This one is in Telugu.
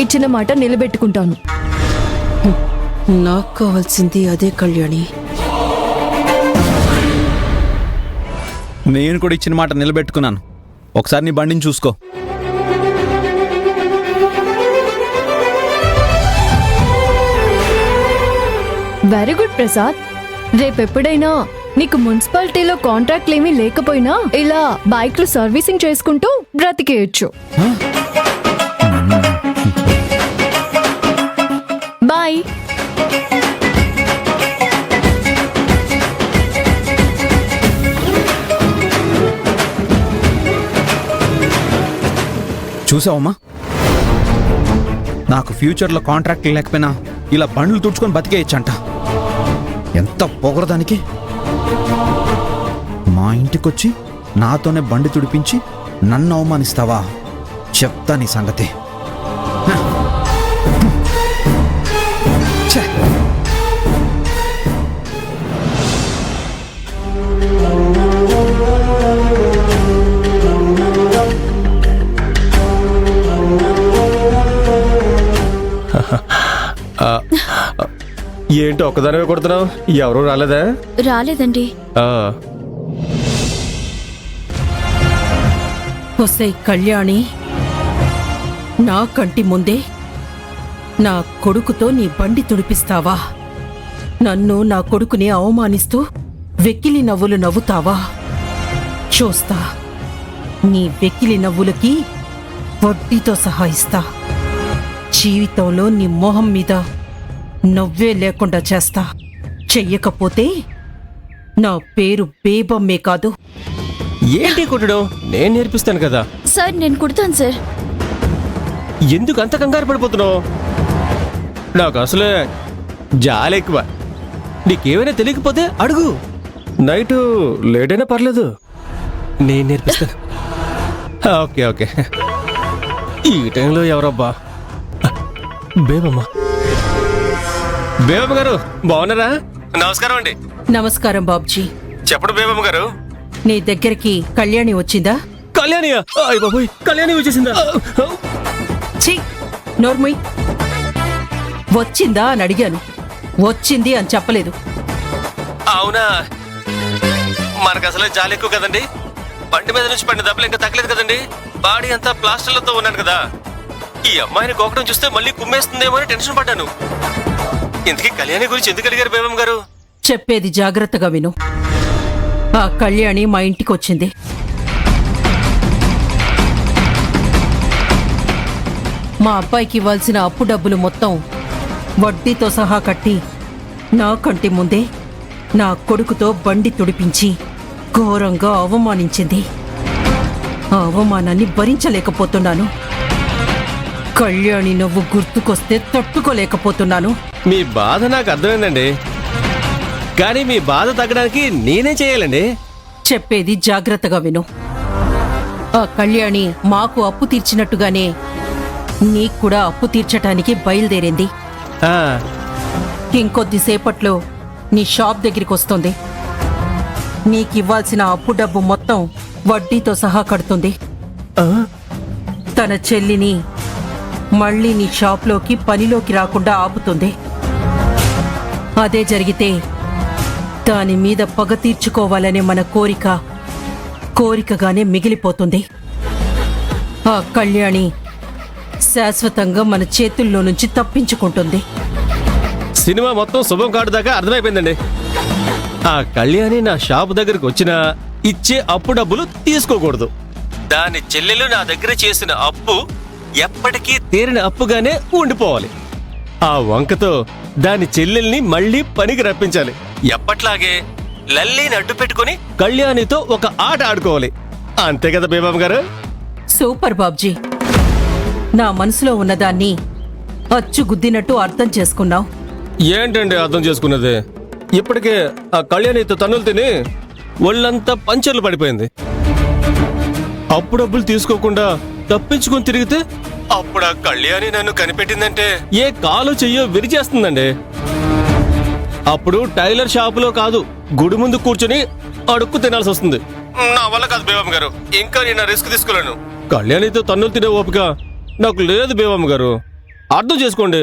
ఇచ్చిన మాట నిలబెట్టుకుంటాను. నాకు కావాల్సింది అదే కళ్యాణి. నేను కూడా ఇచ్చిన మాట నిలబెట్టుకున్నాను. ఒకసారి నీ బండిని చూసుకో. Very good Prasad. రేపెప్పుడైనా నీకు మున్సిపాలిటీలో కాంట్రాక్ట్లు ఏమీ లేకపోయినా ఇలా బైక్లు సర్వీసింగ్ చేసుకుంటూ బ్రతికేయచ్చు. బాయ్. చూసావమ్మా, నాకు ఫ్యూచర్లో కాంట్రాక్ట్ లేకపోయినా ఇలా బండ్లు తుడుచుకొని బతికేయచ్చంట. ఎంత పొగరదానికి. మా ఇంటికొచ్చి నాతోనే బండి తుడిపించి నన్ను అవమానిస్తావా? చెప్తా నీ సంగతి. ఏంటి ఒక్కదానివే కొడుతున్నావు? ఎవరు రాలేదా? రాలేదండి. వస్తే కళ్యాణి, నా కంటి ముందే నా కొడుకుతో నీ బండి తుడిపిస్తావా? నన్ను, నా కొడుకుని అవమానిస్తూ వెక్కిలి నవ్వులు నవ్వుతావా? చూస్తా. నీ వెక్కిలి నవ్వులకి వడ్డీతో సహా ఇస్తా. జీవితంలో నీ మొహం మీద నవ్వే లేకుండా చేస్తా. చెయ్యకపోతే నా పేరు బేబమ్మే కాదు. ఏంటి కొట్టడం? నేను నేర్పిస్తాను కదా. సార్ నేను కుడతాను సార్. ఎందుకు అంత కంగారు పడిపోతున్నావు? నాకు అసలే జాలి ఎక్కువ. నీకేమైనా తెలియకపోతే అడుగు. నైట్ లేట్ అయినా పర్లేదు, నేను నేర్పిస్తాను. Okay okay. ఈ టైంలో ఎవరబ్బా? బేబమ్మ. బేబమ్మ గారు బాగున్నారా? నమస్కారం అండి. నమస్కారం బాబ్జీ. చెప్పండి బేబమ్మ గారు. నీ దగ్గరికి కళ్యాణి వచ్చిందా? కళ్యాణియా? అయ్య బాబోయ్, కళ్యాణి వచ్చేసిందా? ఛీ, నోర్ముయ్. వచ్చిందా అని అడిగాను, వచ్చింది అని చెప్పలేదు. అవునా? మనకు అసలే జాలి ఎక్కువ కదండి. బండి మీద నుంచి పడిన దెబ్బలు ఇంకా తగ్గలేదు కదండి. బాడీ అంతా ప్లాస్టర్లతో ఉన్నాను కదా. ఈ అమ్మాయిని గోకడం చూస్తే మళ్ళీ కుమ్మేస్తుందేమో అని టెన్షన్ పడ్డాను. ఇంతకీ కళ్యాణి గురించి ఎందుకు అడిగారు బేబమ్మ గారు? చెప్పేది జాగ్రత్తగా విను. ఆ కళ్యాణి మా ఇంటికి వచ్చింది. మా అబ్బాయికి ఇవ్వాల్సిన అప్పు డబ్బులు మొత్తం వడ్డీతో సహా కట్టి నా కంటి ముందే నా కొడుకుతో బండి తుడిపించి ఘోరంగా అవమానించింది. ఆ అవమానాన్ని భరించలేకపోతున్నాను. కళ్యాణి నువ్వు గుర్తుకొస్తే తట్టుకోలేకపోతున్నాను. మీ బాధ నాకు అర్థమైందండి, కానీ మీ బాధ తగ్గడానికి నేనేం చేయాలండి? చెప్పేది జాగ్రత్తగా విను. ఆ కళ్యాణి మాకు అప్పు తీర్చినట్టుగానే నీకు కూడా అప్పు తీర్చటానికి బయలుదేరింది. ఇంకొద్దిసేపట్లో నీ షాప్ దగ్గరికి వస్తుంది. నీకివ్వాల్సిన అప్పు డబ్బు మొత్తం వడ్డీతో సహా కడుతుంది. తన చెల్లిని మళ్ళీ నీ షాప్లోకి పనిలోకి రాకుండా ఆపుతుంది. అదే జరిగితే దాని మీద పగ తీర్చుకోవాలనే మన కోరికగానే మిగిలిపోతుంది. ఆ కళ్యాణి శాశ్వతంగా మన చేతుల్లో నుంచి తప్పించుకుంటుంది. సినిమా మొత్తం శుభం కాడు దాకా అర్థమైపోయిందండి. ఆ కళ్యాణి నా షాపు దగ్గరకు వచ్చినా ఇచ్చే అప్పు డబ్బులు తీసుకోకూడదు. దాని చెల్లెలు నా దగ్గర చేసిన అప్పు ఎప్పటికీ తీరిన అప్పుగానే ఉండిపోవాలి. ఆ వంకతో దాని చెల్లెల్ని మళ్ళీ పనికి రప్పించాలి. ఎప్పట్లాగే లల్లీని అడ్డు పెట్టుకుని కళ్యాణితో ఒక ఆట ఆడుకోవాలి. అంతే కదా బేబమ్మ గారు? సూపర్ బాబ్జీ. నా మనసులో ఉన్నదాన్ని అచ్చు గుద్దినట్టు అర్థం చేసుకున్నావు. ఏంటండి అర్థం చేసుకున్నది? ఇప్పటికే ఆ కళ్యాణితో తన్నులు తిని ఒళ్ళంతా పంచర్లు పడిపోయింది. అప్పు డబ్బులు తీసుకోకుండా తప్పించుకొని తిరిగితే అప్పుడు ఆ కళ్యాణి నన్ను కనిపెట్టిందంటే ఏ కాలు చెయ్యో విరిచేస్తుందండి. అప్పుడు టైలర్ షాపులో కాదు, గుడి ముందు కూర్చుని అడుక్కు తినాల్సి వస్తుంది. నా వల్ల కాదు బేబమ్మ గారు, ఇంకా నేను రిస్క్ తీసుకోలేను. కళ్యాణితో తన్నులు తినే ఓపిక నాకు లేదు బేబమ్మ గారు. అర్థం చేసుకోండి